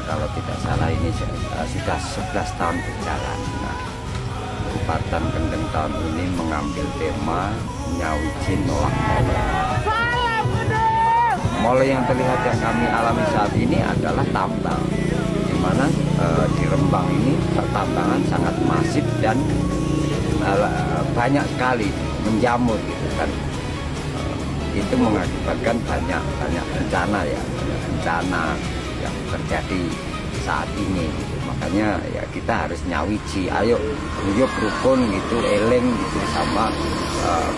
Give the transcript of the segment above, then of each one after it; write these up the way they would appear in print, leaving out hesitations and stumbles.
Kalau tidak salah ini sudah 11 tahun berjalan. Nah, Kupatan Kendeng tahun ini mengambil tema Nyawijin Nolak Mole. Mole yang terlihat yang kami alami saat ini adalah tambang, di mana di Rembang ini pertambangan sangat masif dan banyak sekali menjamur gitu kan. Itu mengakibatkan banyak bencana ya, bencana yang terjadi saat ini gitu. Makanya ya kita harus nyawiji, ayo yuk rukun gitu, eling gitu sama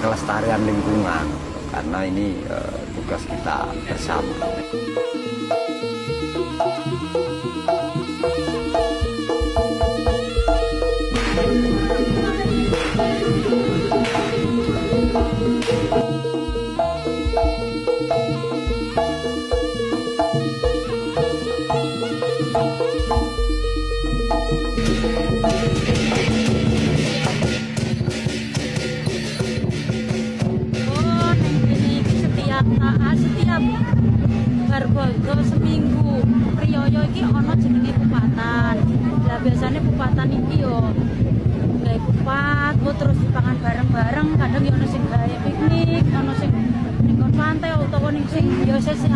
kelestarian lingkungan, karena ini tugas kita bersama. Setiap barbogo seminggu priyoyo iki ana jenenge kupatan. Lah biasane kupatan iki yo gawe kupat, terus dipangan bareng-bareng, kadang yo ono sing gawe piknik, ono sing ning pantai utawa ning sing yo sesuk